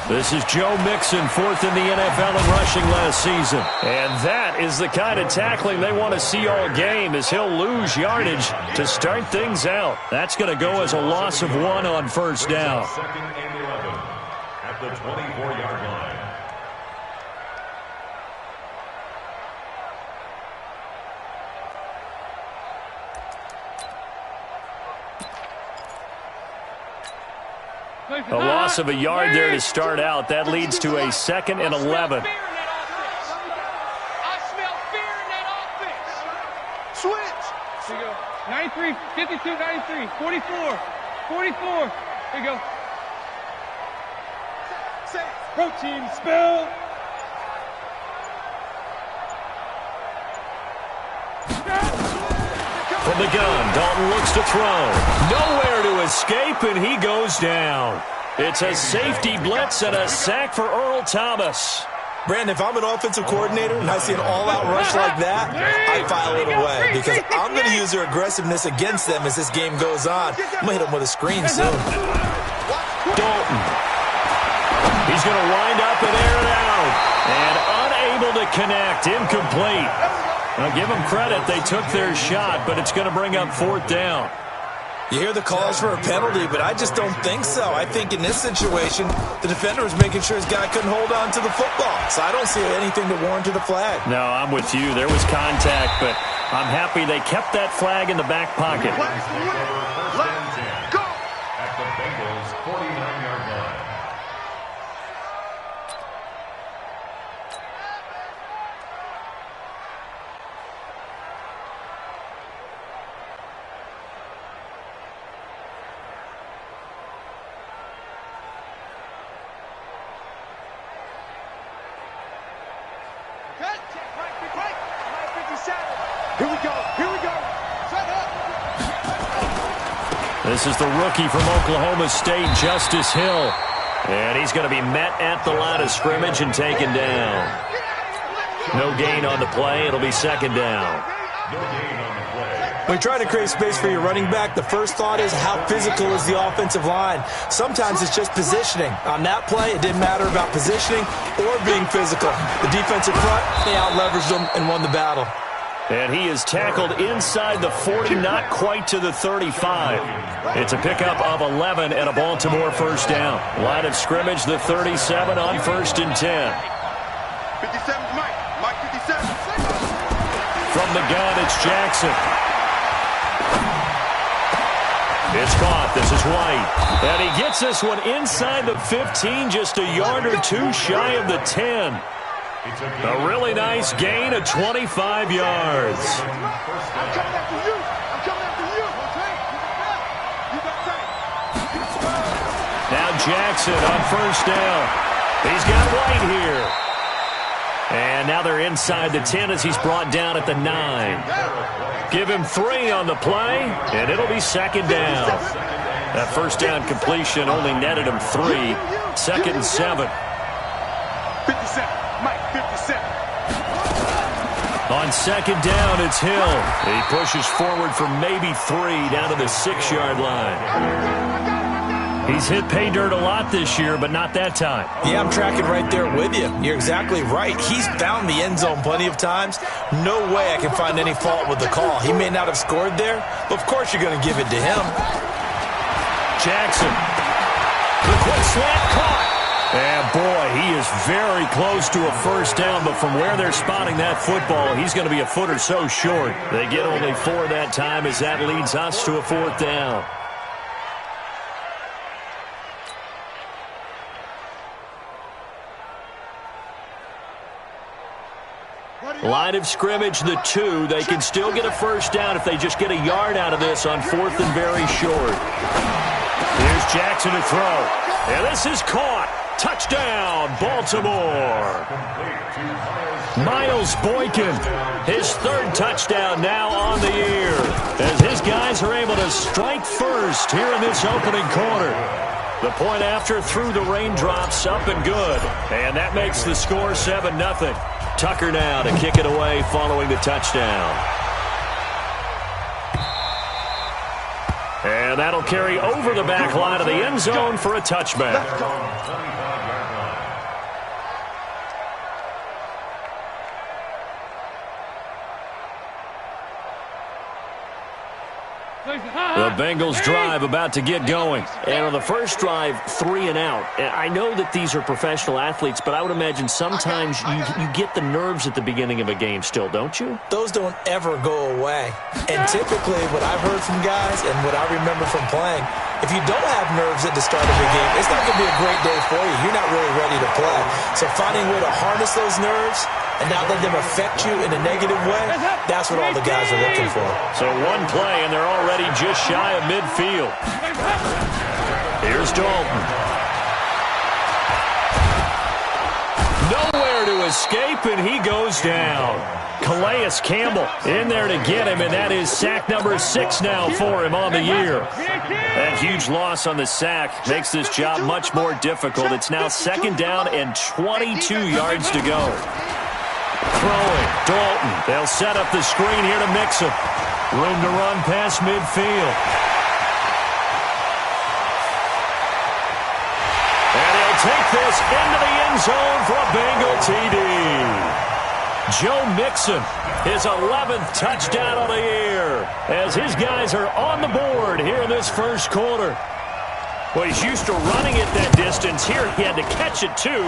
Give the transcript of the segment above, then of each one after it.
This is Joe Mixon, fourth in the NFL in rushing last season. And that is the kind of tackling they want to see all game, as he'll lose yardage to start things out. That's going to go as a loss of 1 on first down. Second and 11 at the 24-yard line. A loss of a yard there to start out. That leads to a second and 11. I smell fear in that offense. Switch. Here you go. 93, 52, 93, 44, 44. Here you go. Protein spill. From the gun, Dalton looks to throw. Nowhere to escape, and he goes down. It's a safety blitz and a sack for Earl Thomas. Brandon, if I'm an offensive coordinator and I see an all-out rush like that, I file it away because I'm going to use their aggressiveness against them as this game goes on. I'm going to hit them with a screen soon. Dalton. He's going to wind up and air it out. And unable to connect. Incomplete. I'll give them credit. They took their shot, but it's going to bring up fourth down. You hear the calls for a penalty, but I just don't think so. I think in this situation, the defender was making sure his guy couldn't hold on to the football. So I don't see anything to warrant the flag. No, I'm with you. There was contact, but I'm happy they kept that flag in the back pocket. Go! At the Bengals' 49-yard line. This is the rookie from Oklahoma State, Justice Hill. And he's going to be met at the line of scrimmage and taken down. No gain on the play. It'll be second down. No gain on the play. When you're trying to create space for your running back, the first thought is how physical is the offensive line. Sometimes it's just positioning. On that play, it didn't matter about positioning or being physical. The defensive front, they out-leveraged them and won the battle. And he is tackled inside the 40, not quite to the 35. It's a pickup of 11 and a Baltimore first down. Line of scrimmage, the 37 on first and 10. 57, Mike 57. From the gun, it's Jackson. It's caught. This is White. And he gets this one inside the 15, just a yard or two shy of the 10. A really nice gain of 25 yards. I'm coming after you. I'm coming after you. Now Jackson on first down. He's got White here. And now they're inside the 10 as he's brought down at the 9. Give him 3 on the play, and it'll be second down. That first down completion only netted him 3. Second and 7. 57, Mike 57. On second down, it's Hill. He pushes forward for maybe 3 down to the 6-yard line. He's hit pay dirt a lot this year, but not that time. Yeah, I'm tracking right there with you. You're exactly right. He's found the end zone plenty of times. No way I can find any fault with the call. He may not have scored there, but of course you're going to give it to him. Jackson. The quick slant caught. And boy, he is very close to a first down, but from where they're spotting that football, he's going to be a foot or so short. They get only 4 that time as that leads us to a fourth down. Line of scrimmage, the 2. They can still get a first down if they just get a yard out of this on fourth and very short. Here's Jackson to throw. And this is caught. Touchdown, Baltimore. Miles Boykin, his 3rd touchdown now on the year, as his guys are able to strike first here in this opening quarter. The point after through the raindrops, up and good. And that makes the score 7-0. Tucker now to kick it away following the touchdown. And And that'll carry over the back line of the end zone for a touchback. The Bengals drive about to get going. And on the first drive, 3 and out. I know that these are professional athletes, but I would imagine sometimes you get the nerves at the beginning of a game still, don't you? Those don't ever go away. And typically what I've heard from guys and what I remember from playing, if you don't have nerves at the start of a game, it's not going to be a great day for you. You're not really ready to play. So finding a way to harness those nerves and not let them affect you in a negative way, that's what all the guys are looking for. So one play, and they're already just shy of midfield. Here's Dalton. Nowhere to escape, and he goes down. Calais Campbell in there to get him, and that is sack number 6 now for him on the year. That huge loss on the sack makes this job much more difficult. It's now 2nd down and 22 yards to go. Throwing, Dalton. They'll set up the screen here to Mixon. Room to run past midfield. And he'll take this into the end zone for a Bengal TD. Joe Mixon, his 11th touchdown of the year, as his guys are on the board here in this first quarter. Well, he's used to running it that distance. Here he had to catch it, too,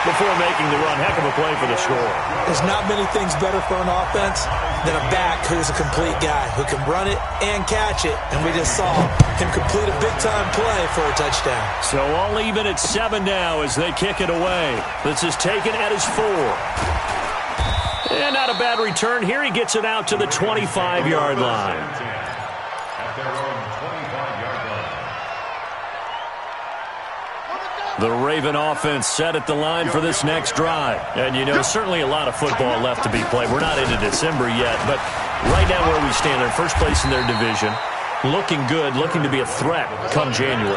before making the run. Heck of a play for the score. There's not many things better for an offense than a back who's a complete guy, who can run it and catch it. And we just saw him complete a big-time play for a touchdown. So all even at 7 now as they kick it away. This is taken at his 4. And not a bad return here. He gets it out to the 25-yard line. The Raven offense set at the line for this next drive. And, you know, certainly a lot of football left to be played. We're not into December yet, but right now where we stand, they're first place in their division. Looking good, looking to be a threat come January.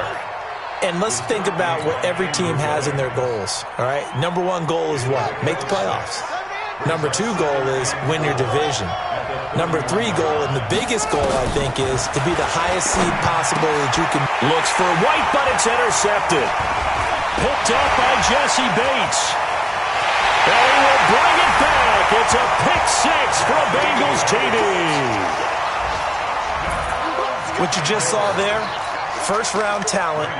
And let's think about what every team has in their goals, all right? Number 1 goal is what? Make the playoffs. Number 2 goal is win your division. Number 3 goal, and the biggest goal, I think, is to be the highest seed possible that you can. Looks for White, but it's intercepted. Picked up by Jesse Bates. And he will bring it back. It's a pick 6 for a Bengals TD. What you just saw there, first-round talent,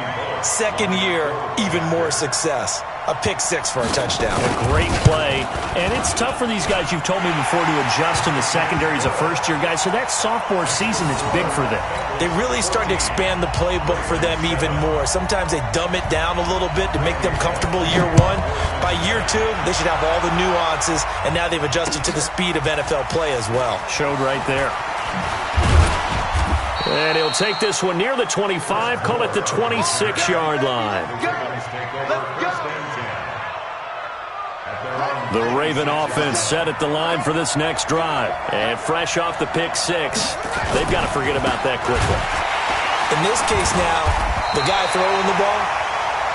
second year, even more success. A pick 6 for a touchdown. A great play. And it's tough for these guys, you've told me before, to adjust in the secondary as a first-year guy. So that sophomore season is big for them. They really start to expand the playbook for them even more. Sometimes they dumb it down a little bit to make them comfortable year 1. By year 2, they should have all the nuances, and now they've adjusted to the speed of NFL play as well. Showed right there. And he'll take this one near the 25, call it the 26-yard line. The Raven offense set at the line for this next drive. And fresh off the pick 6, they've got to forget about that quickly. In this case now, the guy throwing the ball,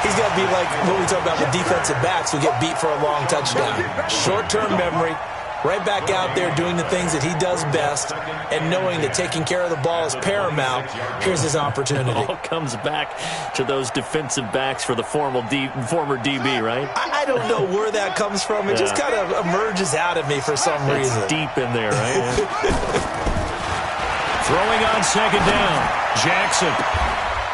he's got to be like what we talk about with defensive backs who get beat for a long touchdown. Short-term memory, right back out there doing the things that he does best, and knowing that taking care of the ball is paramount. Here's his opportunity. It all comes back to those defensive backs for the former DB, right? I don't know where that comes from. It just kind of emerges out of me for some reason. It's deep in there, right? Throwing on 2nd down, Jackson.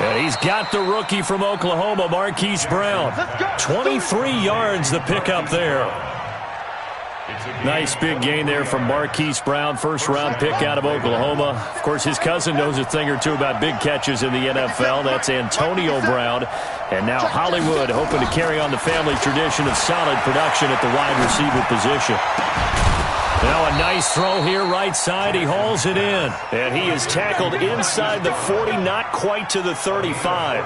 And he's got the rookie from Oklahoma, Marquise Brown. 23 yards the pickup there. Nice big gain there from Marquise Brown, first-round pick out of Oklahoma. Of course, his cousin knows a thing or two about big catches in the NFL. That's Antonio Brown. And now Hollywood hoping to carry on the family tradition of solid production at the wide receiver position. Now a nice throw here right side. He hauls it in. And he is tackled inside the 40, not quite to the 35.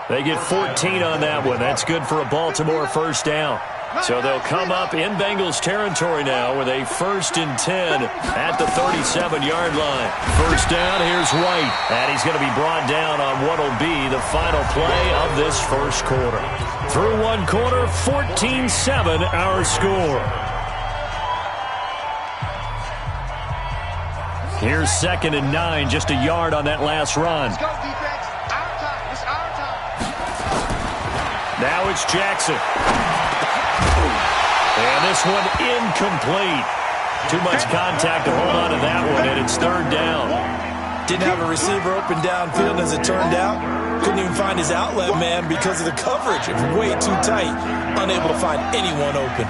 They get 14 on that one. That's good for a Baltimore first down. So they'll come up in Bengals territory now with a 1st and 10 at the 37-yard line. First down, here's White. And he's going to be brought down on what will be the final play of this first quarter. Through 1 quarter, 14-7 our score. Here's 2nd and 9, just a yard on that last run. Let's go, defense. Our time. It's our time. Now it's Jackson. And this one incomplete. Too much contact to hold on to that one, and it's 3rd down. Didn't have a receiver open downfield as it turned out. Couldn't even find his outlet man because of the coverage. It was way too tight. Unable to find anyone open.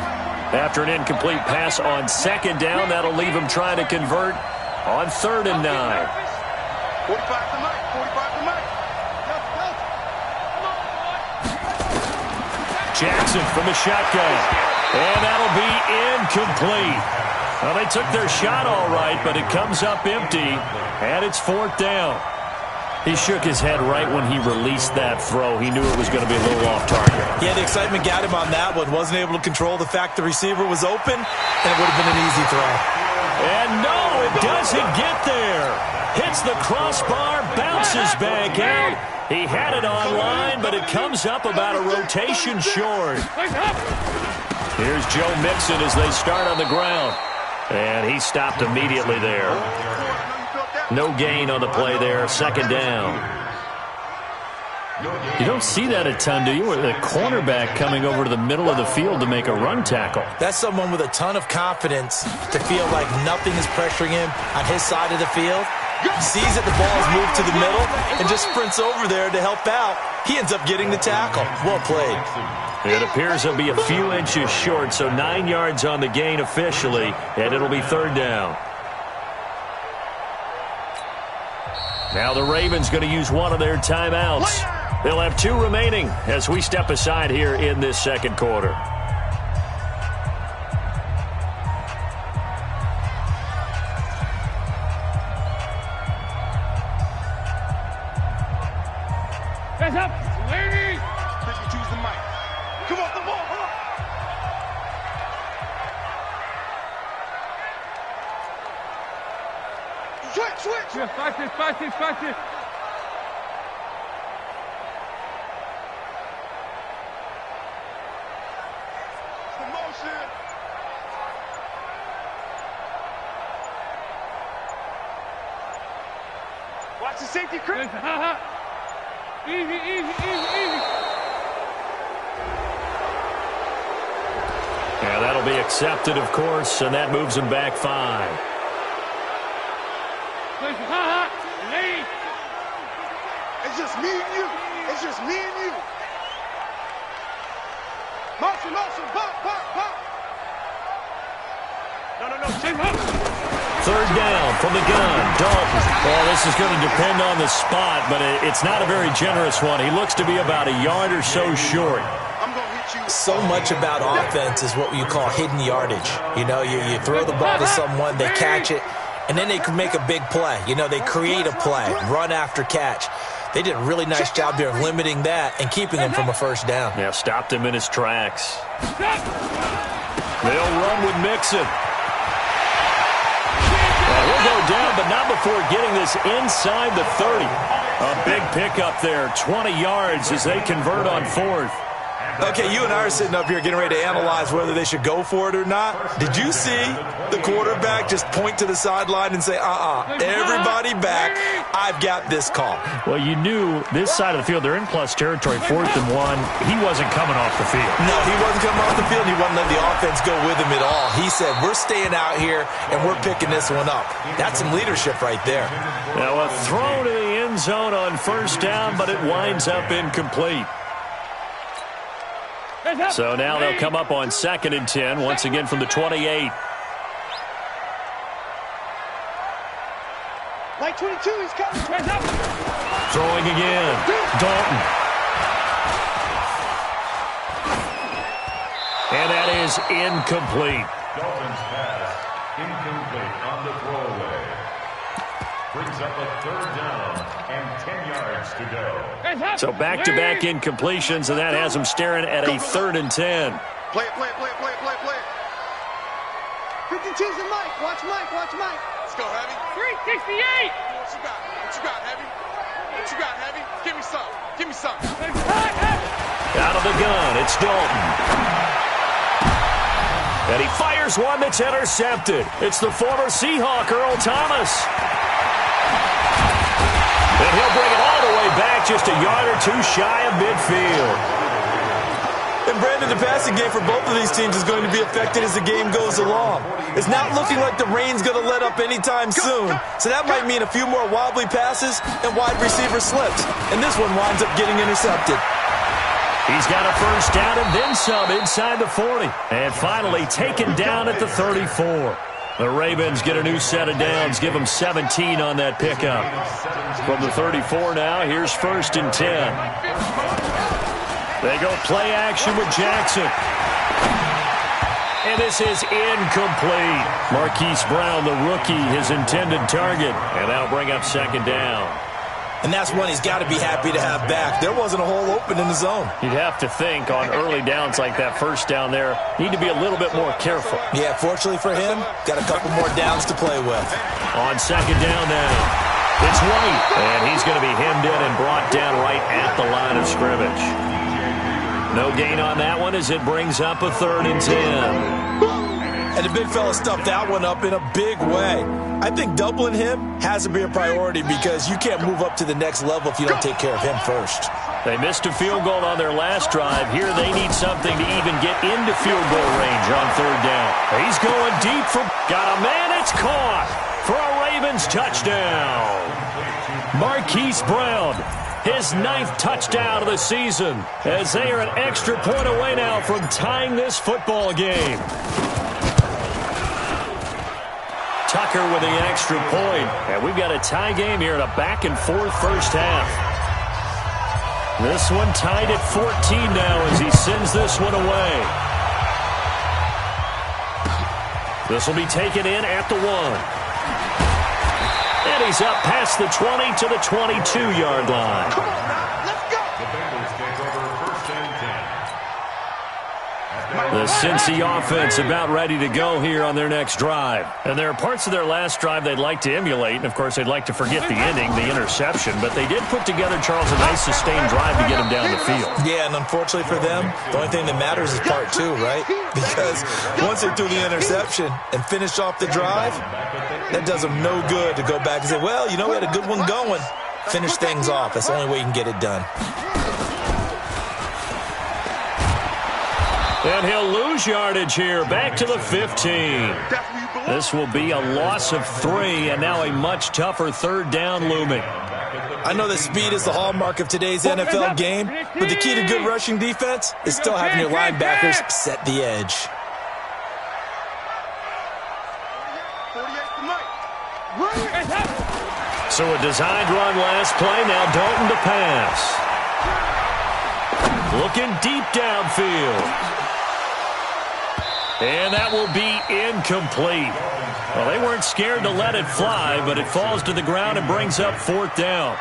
After an incomplete pass on 2nd down, that'll leave him trying to convert on 3rd and 9. 45 to Mike. 45 to Mike. Jackson from the shotgun. And that'll be incomplete. Well, they took their shot all right, but it comes up empty, and it's 4th down. He shook his head right when he released that throw. He knew it was going to be a little off target. Yeah, the excitement got him on that one. Wasn't able to control the fact the receiver was open, and it would have been an easy throw. And no, it doesn't get there. Hits the crossbar, bounces back out. He had it online, but it comes up about a rotation short. Here's Joe Mixon as they start on the ground. And he stopped immediately there. No gain on the play there, 2nd down. You don't see that a ton, do you? With a cornerback coming over to the middle of the field to make a run tackle. That's someone with a ton of confidence to feel like nothing is pressuring him on his side of the field. Sees that the ball has moved to the middle and just sprints over there to help out. He ends up getting the tackle. Well played. It appears he'll be a few inches short, so 9 yards on the gain officially, and it'll be 3rd down. Now the Ravens going to use one of their timeouts. They'll have 2 remaining as we step aside here in this 2nd quarter. Hands up. Lady. Choose the mic. Come on, come on, come on. Switch. Yeah, 5-6, 5-6, 5-6. Motion. Watch the safety creep. Easy. Yeah, that'll be accepted, of course, and that moves him back 5. It's just me and you. It's just me and you. Motion, pop. No. 3rd down from the gun, Dalton. Well, this is going to depend on the spot, but it's not a very generous one. He looks to be about a yard or so short. I'm going to hit you. So much about offense is what you call hidden yardage. You know, you throw the ball to someone, they catch it, and then they can make a big play. You know, they create a play, run after catch. They did a really nice job there of limiting that and keeping him from a 1st down. Yeah, stopped him in his tracks. They'll run with Mixon. He'll go down, but not before getting this inside the 30. A big pickup there, 20 yards as they convert on 4th. Okay, you and I are sitting up here getting ready to analyze whether they should go for it or not. Did you see the quarterback just point to the sideline and say, everybody back, I've got this call? Well, you knew this side of the field, they're in plus territory, 4th and 1. He wasn't coming off the field. No, he wasn't coming off the field. He wasn't letting the offense go with him at all. He said, we're staying out here, and we're picking this one up. That's some leadership right there. Now, a throw to the end zone on 1st down, but it winds up incomplete. So now they'll come up on 2nd and 10, once again from the 28. Like 22, he's coming. Throwing again. Dalton. And that is incomplete. Dalton's pass incomplete on the throwaway. Brings up a 3rd down and 10 yards to go. So back-to-back incompletions, and that has him staring at a 3rd and 10. Play it. 52's in Mike. Watch Mike. Let's go, Heavy. 368. What you got, Heavy? Give me some. Out of the gun, it's Dalton. And he fires one that's intercepted. It's the former Seahawk, Earl Thomas. And he'll bring it all the way back just a yard or two shy of midfield. And Brandon, the passing game for both of these teams is going to be affected as the game goes along. It's not looking like the rain's going to let up anytime soon, so that might mean a few more wobbly passes and wide receiver slips. And this one winds up getting intercepted. He's got a first down and then some inside the 40. And finally taken down at the 34. The Ravens get a new set of downs, give them 17 on that pickup. From the 34 now, here's 1st and 10. They go play action with Jackson. And this is incomplete. Marquise Brown, the rookie, his intended target. And that'll bring up 2nd down. And that's one he's got to be happy to have back. There wasn't a hole open in the zone. You'd have to think on early downs like that first down there, need to be a little bit more careful. Yeah, fortunately for him, got a couple more downs to play with. On 2nd down now, it's White. And he's going to be hemmed in and brought down right at the line of scrimmage. No gain on that one as it brings up a 3rd and 10. And the big fella stuffed that one up in a big way. I think doubling him has to be a priority because you can't move up to the next level if you don't take care of him first. They missed a field goal on their last drive. Here they need something to even get into field goal range on 3rd down. He's going deep for... Got a man, it's caught for a Ravens touchdown. Marquise Brown. His 9th touchdown of the season as they are an extra point away now from tying this football game. Tucker with the extra point. And we've got a tie game here in a back-and-forth first half. This one tied at 14 now as he sends this one away. This will be taken in at the 1. And he's up past the 20 to the 22-yard line. Come on now, let's go. The Bengals take over 1st and 10. The Cincy offense about ready to go here on their next drive. And there are parts of their last drive they'd like to emulate. And, of course, they'd like to forget the ending, the interception. But they did put together, Charles, a nice sustained drive to get him down the field. Yeah, and unfortunately for them, the only thing that matters is part 2, right? Because once they threw the interception and finished off the drive, that does them no good to go back and say, well, you know, we had a good one going. Finish things off. That's the only way you can get it done. And he'll lose yardage here, back to the 15. This will be a loss of 3, and now a much tougher 3rd down looming. I know that speed is the hallmark of today's NFL game, but the key to good rushing defense is still having your linebackers set the edge. So a designed run last play, now Dalton to pass. Looking deep downfield. And that will be incomplete. Well, they weren't scared to let it fly, but it falls to the ground and brings up 4th down.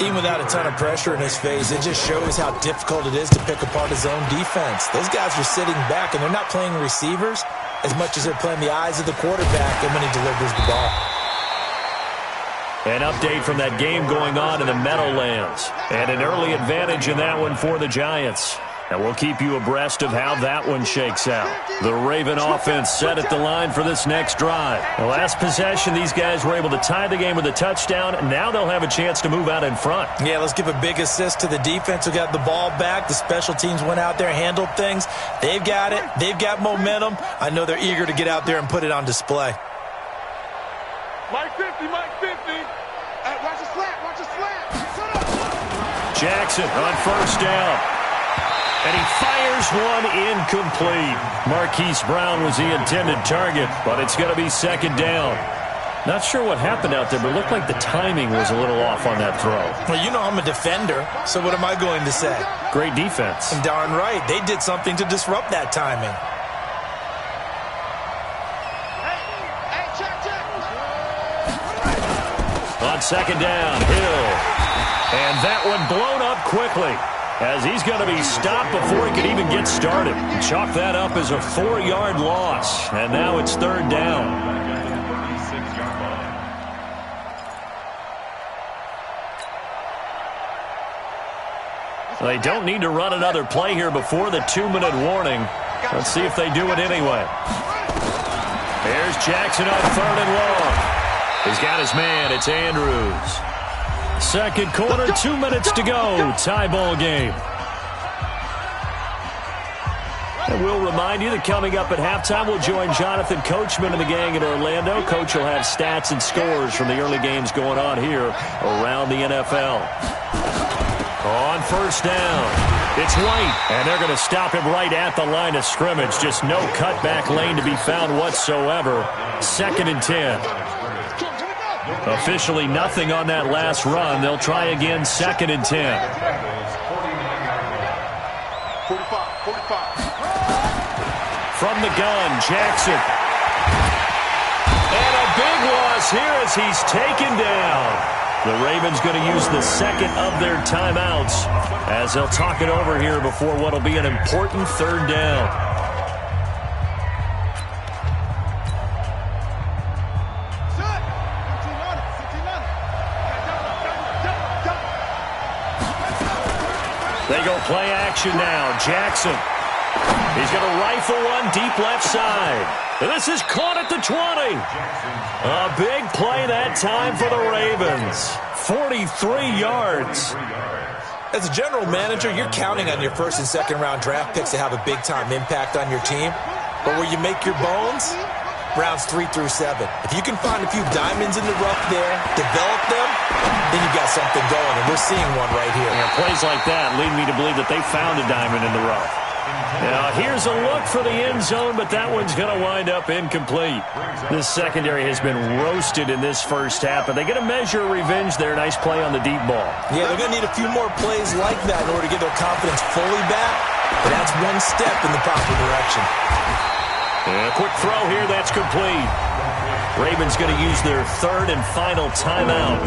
Even without a ton of pressure in his face, it just shows how difficult it is to pick apart his own defense. Those guys are sitting back, and they're not playing receivers as much as they're playing the eyes of the quarterback and when he delivers the ball. An update from that game going on in the Meadowlands. And an early advantage in that one for the Giants. And we'll keep you abreast of how that one shakes out. The Raven offense set at the line for this next drive. The last possession, these guys were able to tie the game with a touchdown. And now they'll have a chance to move out in front. Yeah, let's give a big assist to the defense who got the ball back. The special teams went out there, handled things. They've got it. They've got momentum. I know they're eager to get out there and put it on display. Mike 50, Mike 50. Hey, watch the slant, watch the slant. Shut up. Jackson on 1st down. And he fires one incomplete. Marquise Brown was the intended target, but it's going to be 2nd down. Not sure what happened out there, but it looked like the timing was a little off on that throw. Well, you know I'm a defender, so what am I going to say? Great defense. And darn right, they did something to disrupt that timing. On 2nd down, Hill. And that one blown up quickly as he's going to be stopped before he can even get started. Chalk that up as a 4-yard loss. And now it's 3rd down. They don't need to run another play here before the 2-minute warning. Let's see if they do it anyway. Here's Jackson on 3rd and long. He's got his man. It's Andrews. Second quarter, 2 minutes to go. Tie ball game. And we'll remind you that coming up at halftime, we'll join Jonathan Coachman and the gang in Orlando. Coach will have stats and scores from the early games going on here around the NFL. On first down, it's White, and they're going to stop him right at the line of scrimmage. Just no cutback lane to be found whatsoever. 2nd and 10. Officially nothing on that last run. They'll try again, 2nd and 10. 45. From the gun, Jackson. And a big loss here as he's taken down. The Ravens going to use the second of their timeouts as they'll talk it over here before what will be an important 3rd down. They go play action now. Jackson. He's going to rifle one deep left side. And this is caught at the 20. A big play that time for the Ravens. 43 yards. As a general manager, you're counting on your 1st and 2nd round draft picks to have a big-time impact on your team. But where you make your bones, rounds 3 through 7. If you can find a few diamonds in the rough there, develop them, then you've got something going, and we're seeing one right here. Yeah, plays like that lead me to believe that they found a diamond in the rough. Now, here's a look for the end zone, but that one's going to wind up incomplete. This secondary has been roasted in this first half, but they get a measure of revenge there. Nice play on the deep ball. Yeah, they're going to need a few more plays like that in order to get their confidence fully back, but that's one step in the proper direction. And a quick throw here, that's complete. Ravens going to use their 3rd and final timeout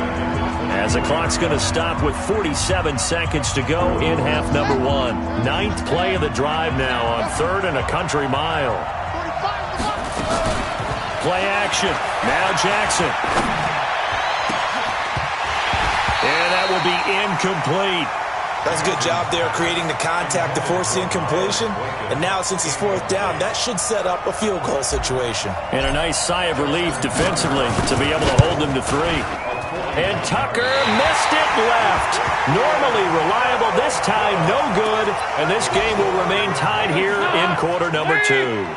as the clock's going to stop with 47 seconds to go in half number 1. 9th play of the drive now on 3rd and a country mile. Play action. Now Jackson. And that will be incomplete. That's a good job there creating the contact to force the incompletion. And now, since it's 4th down, that should set up a field goal situation. And a nice sigh of relief defensively to be able to hold them to 3. And Tucker missed it left. Normally reliable, this time no good. And this game will remain tied here in quarter number 2.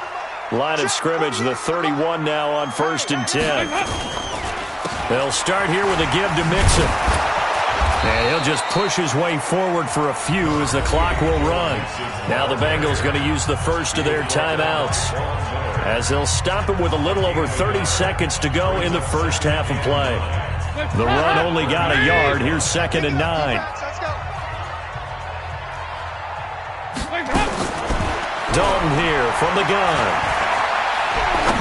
Line of scrimmage, the 31 now on 1st and 10. They'll start here with a give to Mixon. And he'll just push his way forward for a few as the clock will run. Now the Bengals going to use the first of their timeouts as they'll stop it with a little over 30 seconds to go in the first half of play. The run only got a yard. Here's 2nd and 9. Dalton here from the gun.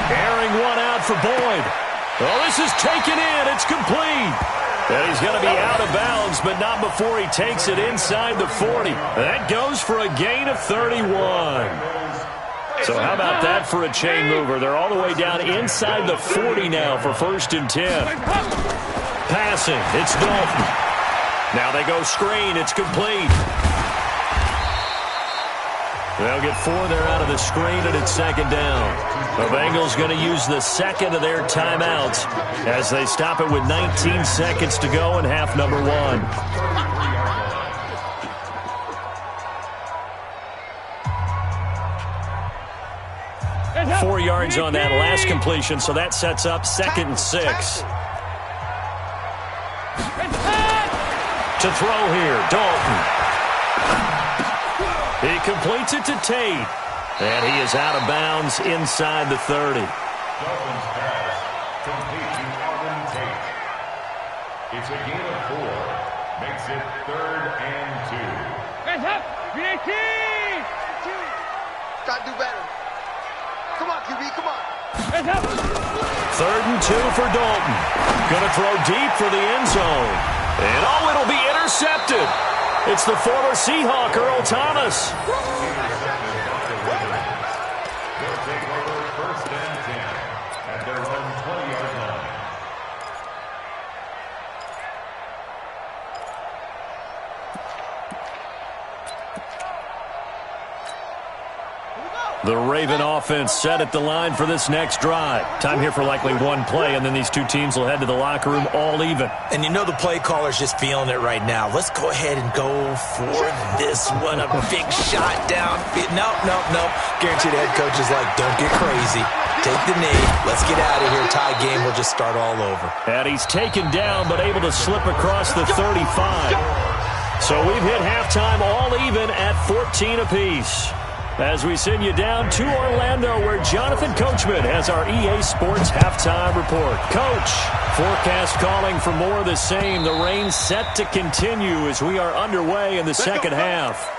Airing one out for Boyd. Oh, this is taken in. It's complete. And he's going to be out of bounds, but not before he takes it inside the 40. That goes for a gain of 31. So how about that for a chain mover? They're all the way down inside the 40 now for 1st and 10. Passing, it's Dalton. Now they go screen, it's complete. They'll get 4 there out of the screen, and it's 2nd down. The Bengals going to use the second of their timeouts as they stop it with 19 seconds to go in half number 1. 4 yards on that last completion, so that sets up 2nd and 6. To throw here, Dalton. He completes it to Tate. And he is out of bounds inside the 30. Dalton's pass complete to Auden Tate. It's a gain of 4. Makes it 3rd and 2. Hands up! BAT! Gotta do better. Come on, QB, come on. Hands up! 3rd and 2 for Dalton. Going to throw deep for the end zone. And oh, it'll be intercepted. It's the former Seahawk, Earl Thomas. They'll take over 1st and 10 at their own 20-yard line. Here we go. The Raven offense set at the line for this next drive. Time here for likely one play, and then these two teams will head to the locker room all even. And you know the play caller's just feeling it right now. Let's go ahead and go for this one. A big shot down. Nope. Guaranteed the head coach is like, don't get crazy. Take the knee. Let's get out of here. Tie game. We'll just start all over. And he's taken down, but able to slip across the 35. So we've hit halftime all even at 14 apiece. As we send you down to Orlando, where Jonathan Coachman has our EA Sports halftime report. Coach, forecast calling for more of the same. The rain set to continue as we are underway in the second half.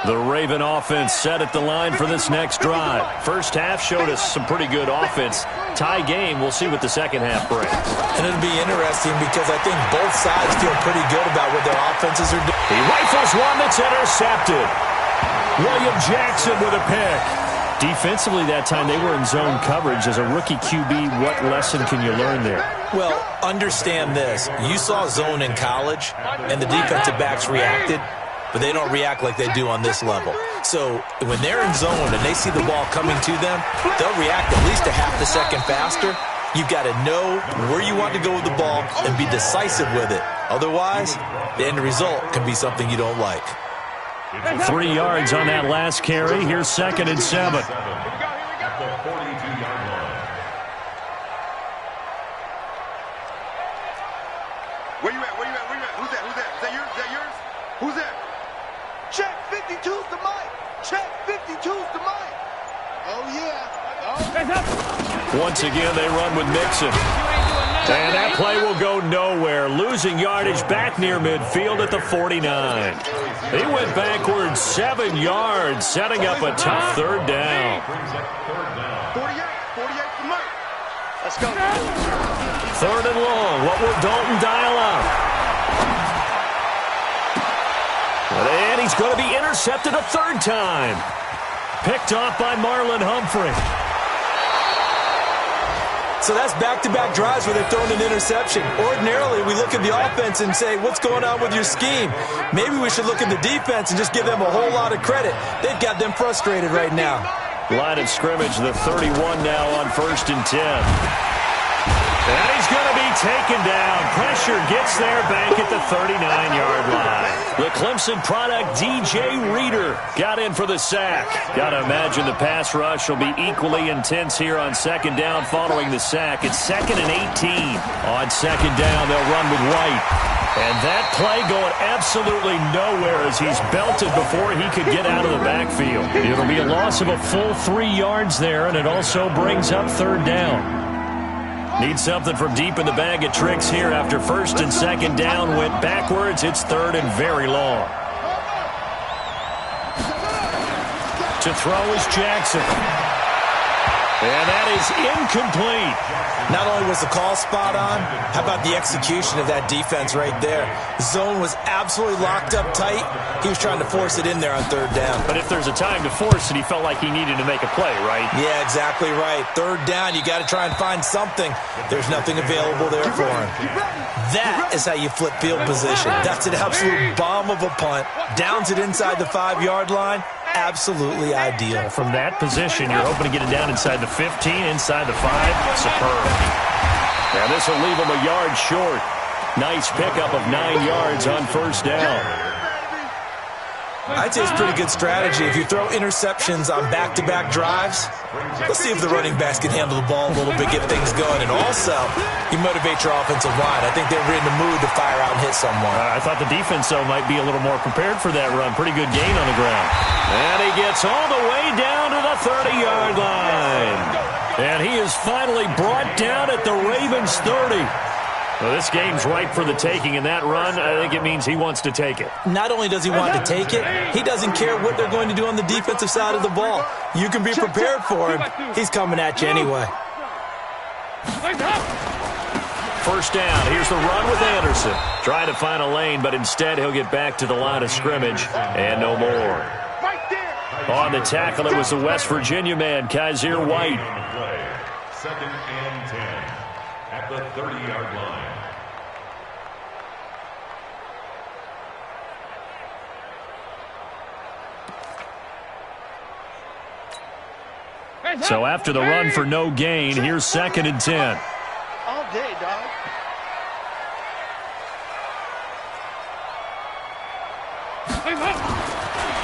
The Raven offense set at the line for this next drive. First half showed us some pretty good offense. Tie game, we'll see what the second half brings. And it'll be interesting because I think both sides feel pretty good about what their offenses are doing. He rifles one that's intercepted. William Jackson with a pick. Defensively that time, they were in zone coverage. As a rookie QB, what lesson can you learn there? Well, understand this. You saw zone in college, and the defensive backs reacted, but they don't react like they do on this level. So when they're in zone and they see the ball coming to them, they'll react at least a half a second faster. You've got to know where you want to go with the ball and be decisive with it. Otherwise, the end result can be something you don't like. 3 yards on that last carry. Here's 2nd and 7. At the 42-yard line. Where you at? Who's that? Is that yours? Who's that? Check 52's the mic. Check 52's the mic. Oh, yeah. Once again, they run with Mixon. And that play will go nowhere. Losing yardage back near midfield at the 49. He went backwards 7 yards, setting up a tough third down. 48 for Mike. Let's go. 3rd and long. What will Dalton dial up? And he's going to be intercepted a 3rd time. Picked off by Marlon Humphrey. So that's back-to-back drives where they've thrown an interception. Ordinarily, we look at the offense and say, what's going on with your scheme? Maybe we should look at the defense and just give them a whole lot of credit. They've got them frustrated right now. Line of scrimmage, the 31 now on 1st and 10. And he's going to be taken down. Pressure gets there back at the 39-yard line. The Clemson product, DJ Reader, got in for the sack. Got to imagine the pass rush will be equally intense here on 2nd down following the sack. It's 2nd and 18. On 2nd down, they'll run with White. And that play going absolutely nowhere as he's belted before he could get out of the backfield. It'll be a loss of a full 3 yards there, and it also brings up 3rd down. Need something from deep in the bag of tricks here after 1st and 2nd down went backwards. It's 3rd and very long. To throw is Jackson. And that is incomplete. Not only was the call spot on, how about the execution of that defense right there? The zone was absolutely locked up tight. He was trying to force it in there on 3rd down. But if there's a time to force it, he felt like he needed to make a play, right? Yeah, exactly right. 3rd down, you got to try and find something. There's nothing available there for him. That is how you flip field position. That's an absolute bomb of a punt. Downs it inside the 5-yard line. Absolutely ideal. From that position, you're hoping to get it down inside the 15, inside the 5. Superb. Now this will leave him a yard short. Nice pickup of 9 yards on 1st down. I'd say it's a pretty good strategy. If you throw interceptions on back-to-back drives, let's see if the running backs can handle the ball a little bit, get things going. And also, you motivate your offensive line. I think they're in the mood to fire out and hit someone. I thought the defense, though, might be a little more prepared for that run. Pretty good gain on the ground. And he gets all the way down to the 30-yard line. And he is finally brought down at the Ravens' 30. Well, this game's ripe for the taking, and that run, I think it means he wants to take it. Not only does he want to take it, he doesn't care what they're going to do on the defensive side of the ball. You can be prepared for him. He's coming at you anyway. 1st down. Here's the run with Anderson. Trying to find a lane, but instead he'll get back to the line of scrimmage, and no more. On the tackle, it was the West Virginia man, Kaiser White. 2nd and 10 at the 30-yard line. So after the run for no gain, here's 2nd and 10. All day, dog.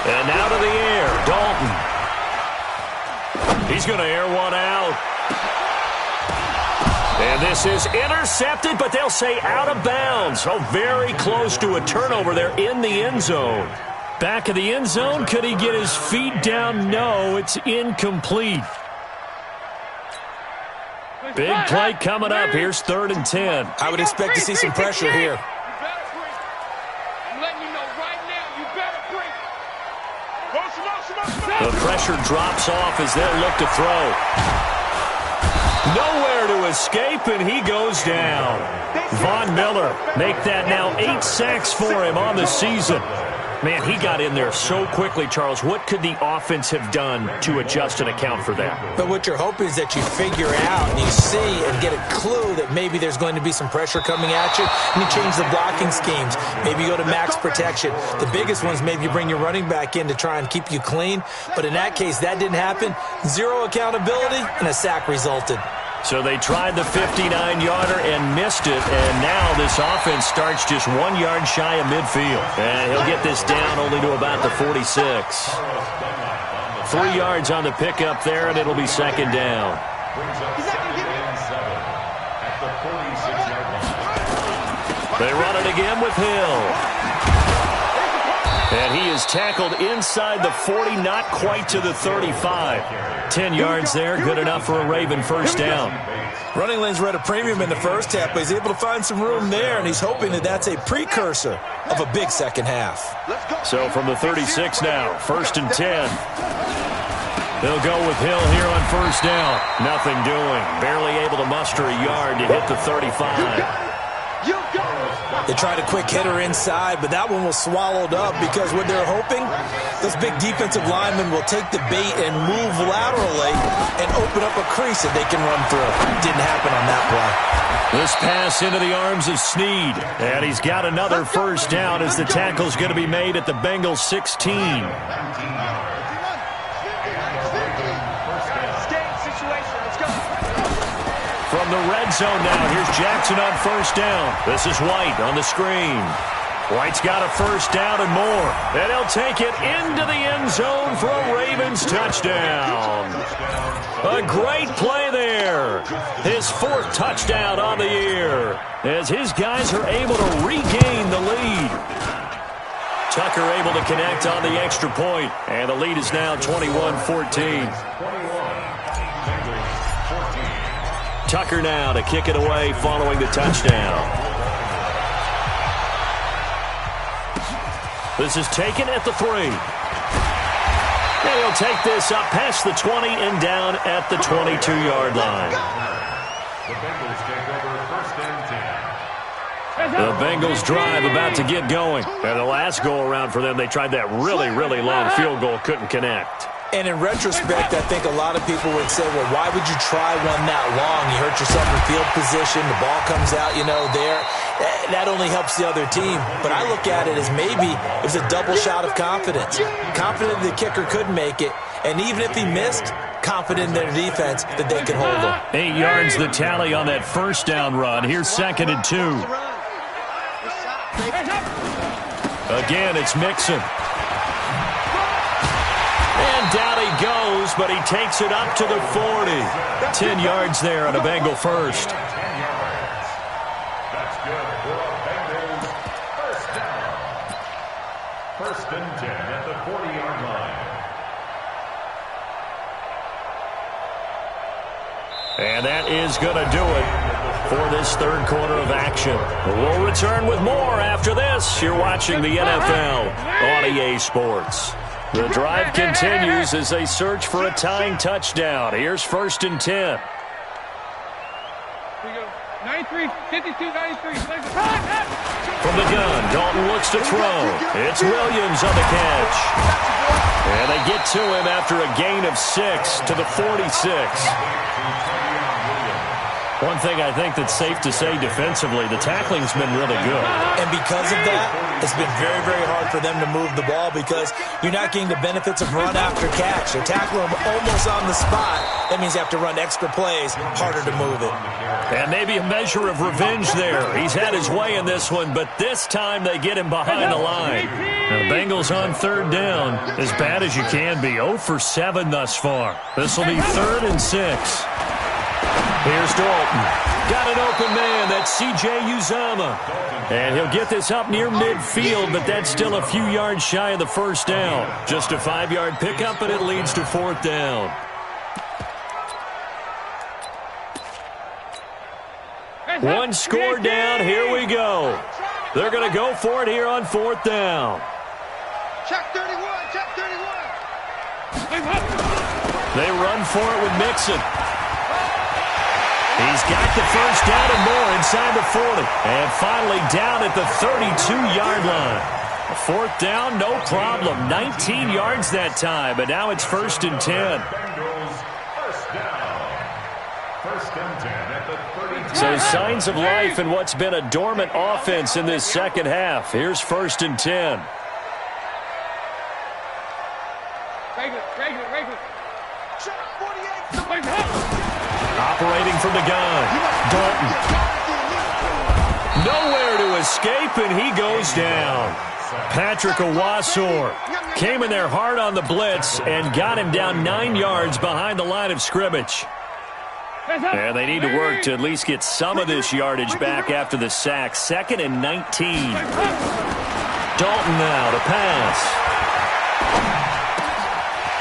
And now to the air, Dalton. He's going to air one out. And this is intercepted, but they'll say out of bounds. Oh, very close to a turnover there in the end zone. Back of the end zone, could he get his feet down? No, it's incomplete. Big play coming up. Here's 3rd and 10. I would expect to see some pressure here. The pressure drops off as they'll look to throw. Nowhere to escape, and he goes down. Von Miller make that now 8 sacks for him on the season. Man, he got in there so quickly, Charles. What could the offense have done to adjust and account for that? But what you're hoping is that you figure out and you see and get a clue that maybe there's going to be some pressure coming at you, and you change the blocking schemes. Maybe you go to max protection. The biggest ones, maybe you bring your running back in to try and keep you clean. But in that case, that didn't happen. 0 accountability, and a sack resulted. So they tried the 59-yarder and missed it, and now this offense starts just 1 yard shy of midfield. And he'll get this down only to about the 46. 3 yards on the pickup there, and it'll be 2nd down. They run it again with Hill. And he is tackled inside the 40, not quite to the 35. 10 yards there, good enough for a Raven first down. Running lanes were at a premium in the first half, but he's able to find some room there, and he's hoping that that's a precursor of a big second half. So from the 36 now, 1st and 10. They'll go with Hill here on first down. Nothing doing. Barely able to muster a yard to hit the 35. They tried a quick hitter inside, but that one was swallowed up because what they're hoping, those big defensive linemen will take the bait and move laterally and open up a crease that they can run through. Didn't happen on that play. This pass into the arms of Snead. And he's got another first down as the tackle's going to be made at the Bengals 16. From the red zone now, here's Jackson on first down. This is White on the screen. White's got a first down and more. And he'll take it into the end zone for a Ravens touchdown. A great play there. His 4th touchdown on the year as his guys are able to regain the lead. Tucker able to connect on the extra point, and the lead is now 21-14. Tucker now to kick it away following the touchdown. This is taken at the 3. And he'll take this up past the 20 and down at the 22-yard line. The Bengals drive about to get going. And the last go-around for them, they tried that really, really long field goal, couldn't connect. And in retrospect, I think a lot of people would say, well, why would you try one that long? You hurt yourself in field position. The ball comes out, there. That only helps the other team. But I look at it as maybe it was a double shot of confidence. Confident the kicker could make it. And even if he missed, confident in their defense that they could hold him. 8 yards the tally on that first down run. Here's 2nd and 2. Again, it's Mixon. And down he goes, but he takes it up to the 40. 10 yards there on a Bengal first. 10 yards. That's good for a Bengals first down. 1st and 10 at the 40-yard line. And that is going to do it for this 3rd quarter of action. We'll return with more after this. You're watching the NFL on EA Sports. The drive continues as they search for a tying touchdown. Here's 1st and 10. 93, 52, 93. From the gun, Dalton looks to throw. It's Williams on the catch. And they get to him after a gain of 6 to the 46. One thing I think that's safe to say defensively, the tackling's been really good. And because of that, it's been very, very hard for them to move the ball because you're not getting the benefits of run after catch. They're tackling them almost on the spot. That means you have to run extra plays, harder to move it. And maybe a measure of revenge there. He's had his way in this one, but this time they get him behind the line. Now the Bengals on third down, as bad as you can be. 0 for 7 thus far. This will be 3rd and 6. Here's Dalton. Got an open man. That's C.J. Uzomah. And he'll get this up near midfield, but that's still a few yards shy of the first down. Just a 5-yard pickup, and it leads to 4th down. One score down. Here we go. They're going to go for it here on 4th down. Check 31. Check 31. They run for it with Mixon. He's got the first down and more inside the 40. And finally down at the 32-yard line. 4th down, no problem. 19 yards that time, but now it's 1st and 10. So signs of life in what's been a dormant offense in this second half. Here's 1st and 10. Operating from the gun. Dalton. Nowhere to escape, and he goes down. Patrick Owasor came in there hard on the blitz and got him down 9 yards behind the line of scrimmage. And they need to work to at least get some of this yardage back after the sack. 2nd and 19. Dalton now to pass.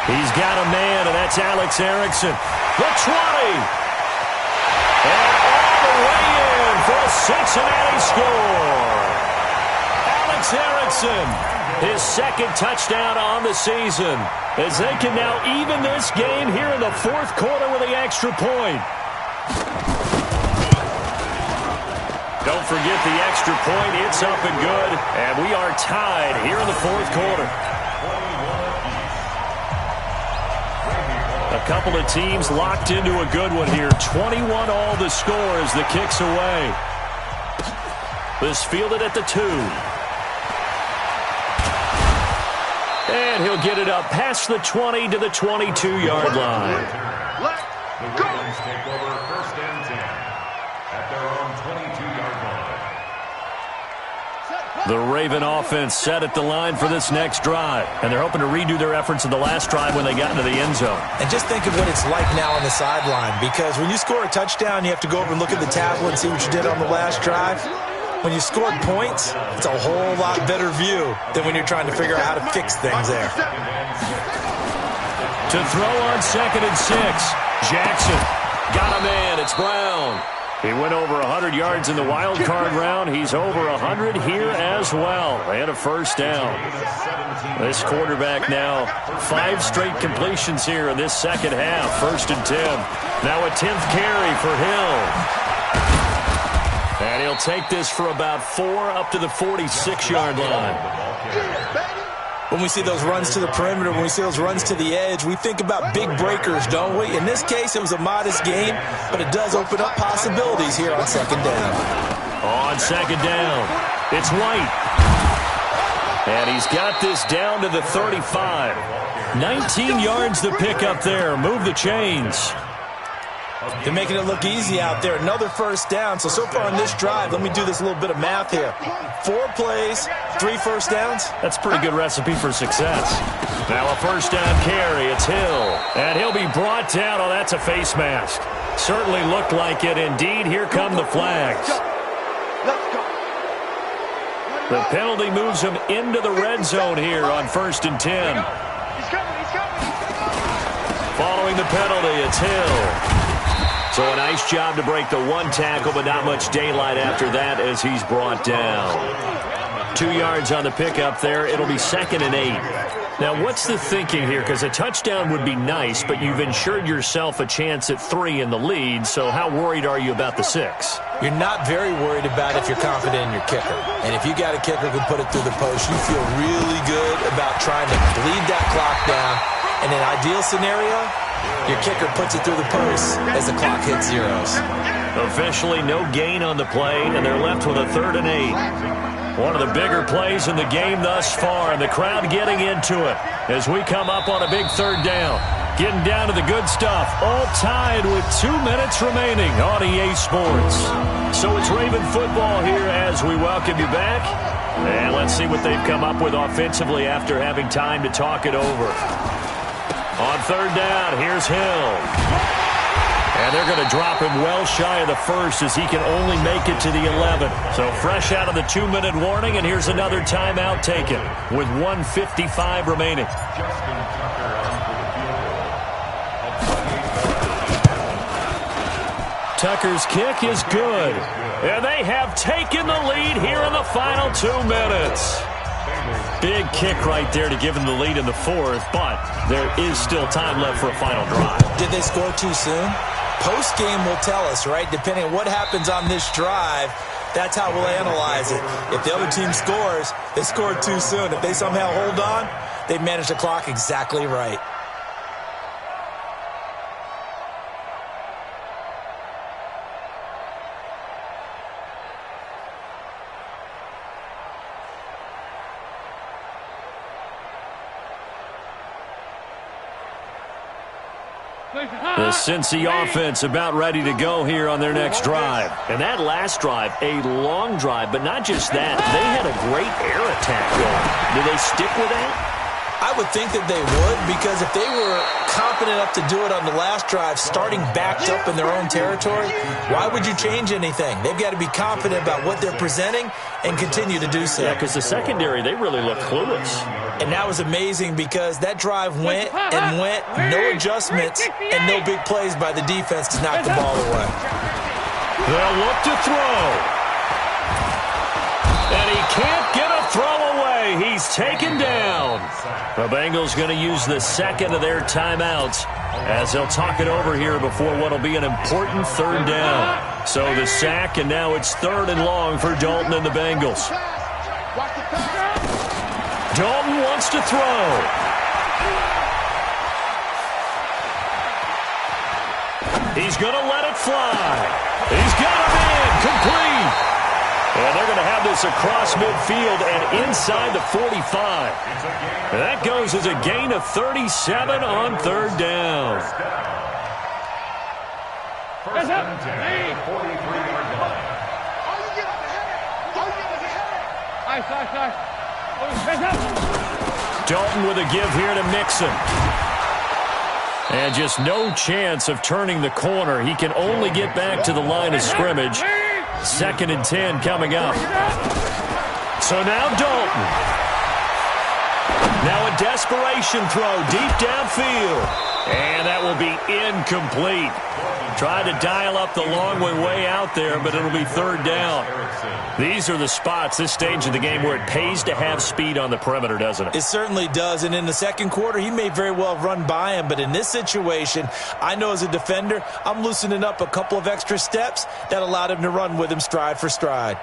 He's got a man, and that's Alex Erickson. The 20. And all the way in for a Cincinnati score. Alex Erickson, his 2nd touchdown on the season, as they can now even this game here in the 4th quarter with the extra point. Don't forget the extra point. It's up and good, and we are tied here in the 4th quarter. A couple of teams locked into a good one here. 21 all the score as the kick's away. This fielded at the 2. And he'll get it up past the 20 to the 22-yard line. The Ravens take over 1st and 10 at their own 22-yard line. The Raven offense set at the line for this next drive. And they're hoping to redo their efforts in the last drive when they got into the end zone. And just think of what it's like now on the sideline, because when you score a touchdown, you have to go over and look at the tablet and see what you did on the last drive. When you scored points, it's a whole lot better view than when you're trying to figure out how to fix things there. To throw on 2nd and 6. Jackson got a man. It's Brown. He went over 100 yards in the wild card round. He's over 100 here as well. And a 1st down. This quarterback now 5 straight completions here in this second half. 1st and 10. Now a 10th carry for Hill. And he'll take this for about 4 up to the 46-yard line. When we see those runs to the perimeter, when we see those runs to the edge, we think about big breakers, don't we? In this case, it was a modest game, but it does open up possibilities here on 2nd down. On 2nd down, it's White. And he's got this down to the 35. 19 yards to pick up there. Move the chains. They're making it look easy out there. Another 1st down. So far on this drive, let me do this little bit of math here. 4 plays, 3 1st downs. That's a pretty good recipe for success. Now a 1st down carry. It's Hill. And he'll be brought down. Oh, that's a face mask. Certainly looked like it. Indeed, here come the flags. The penalty moves him into the red zone here on 1st and 10. Following the penalty, it's Hill. So a nice job to break the 1 tackle, but not much daylight after that as he's brought down. 2 yards on the pickup there. It'll be 2nd and 8. Now, what's the thinking here? Because a touchdown would be nice, but you've ensured yourself a chance at 3 in the lead, so how worried are you about the 6? You're not very worried about if you're confident in your kicker. And if you got a kicker who can put it through the post, you feel really good about trying to bleed that clock down In an ideal scenario, your kicker puts it through the post as the clock hits zeros. Officially no gain on the play, and they're left with a 3rd and 8. One of the bigger plays in the game thus far, and the crowd getting into it as we come up on a big 3rd down. Getting down to the good stuff, all tied with 2 minutes remaining on EA Sports. So it's Raven football here as we welcome you back. And let's see what they've come up with offensively after having time to talk it over. On 3rd down, here's Hill. And they're going to drop him well shy of the 1st as he can only make it to the 11. So fresh out of the 2-minute warning, and here's another timeout taken with 1:55 remaining. Tucker's kick is good. And they have taken the lead here in the final 2 minutes. Big kick right there to give them the lead in the 4th, but there is still time left for a final drive. Did they score too soon? Post-game will tell us, right? Depending on what happens on this drive, that's how we'll analyze it. If the other team scores, they scored too soon. If they somehow hold on, they've managed the clock exactly right. The Cincy offense about ready to go here on their next drive. And that last drive, a long drive, but not just that. They had a great air attack going. Do they stick with that? I would think that they would, because if they were confident enough to do it on the last drive, starting backed up in their own territory, why would you change anything? They've got to be confident about what they're presenting and continue to do so. Yeah, because the secondary, they really look clueless. And that was amazing because that drive went and went, no adjustments, and no big plays by the defense to knock the ball away. They'll look to throw. And he can't get a throw away. He's taken down. The Bengals going to use the second of their timeouts as they'll talk it over here before what will be an important 3rd down. So the sack, and now it's 3rd and long for Dalton and the Bengals. Dalton wants to throw. He's going to let it fly. He's got him in. Complete. And they're going to have this across midfield and inside the 45. And that goes as a gain of 37 on 3rd down. First and 10, 43-yard line. Dalton with a give here to Mixon. And just no chance of turning the corner. He can only get back to the line of scrimmage. 2nd and 10 coming up. So now Dalton. Now a desperation throw deep downfield. And that will be incomplete. Tried to dial up the long way out there, but it'll be 3rd down. These are the spots, this stage of the game, where it pays to have speed on the perimeter, doesn't it? It certainly does, and in the 2nd quarter, he may very well run by him, but in this situation, I know as a defender, I'm loosening up a couple of extra steps that allowed him to run with him stride for stride.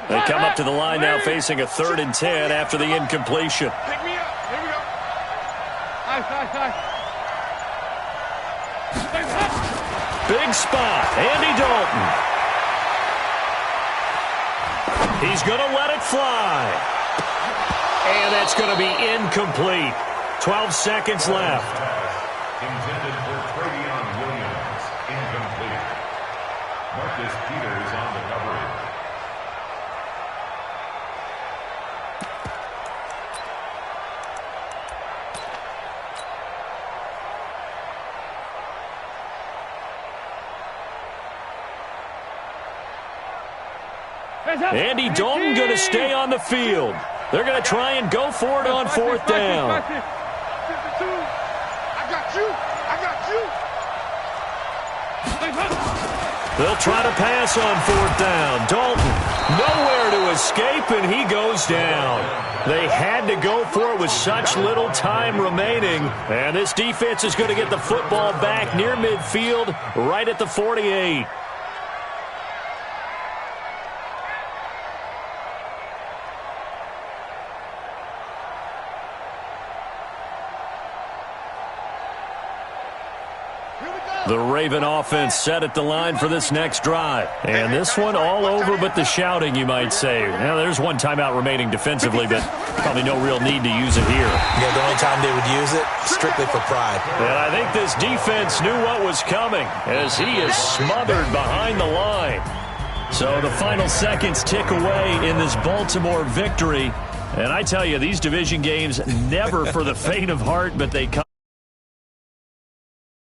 They come up to the line now facing a 3rd and 10 after the incompletion. Pick me up. Here we go. Nice. Big spot. Andy Dalton. He's going to let it fly. And that's going to be incomplete. 12 seconds left. Intended for Travion Williams. Incomplete. Marcus Peters on the coverage. Andy Dalton going to stay on the field. They're going to try and go for it on 4th down. I got you. They'll try to pass on 4th down. Dalton nowhere to escape, and he goes down. They had to go for it with such little time remaining. And this defense is going to get the football back near midfield, right at the 48. The Raven offense set at the line for this next drive. And this one all over but the shouting, you might say. Now, there's one timeout remaining defensively, but probably no real need to use it here. Yeah, the only time they would use it, strictly for pride. And I think this defense knew what was coming as he is smothered behind the line. So the final seconds tick away in this Baltimore victory. And I tell you, these division games, never for the faint of heart, but they come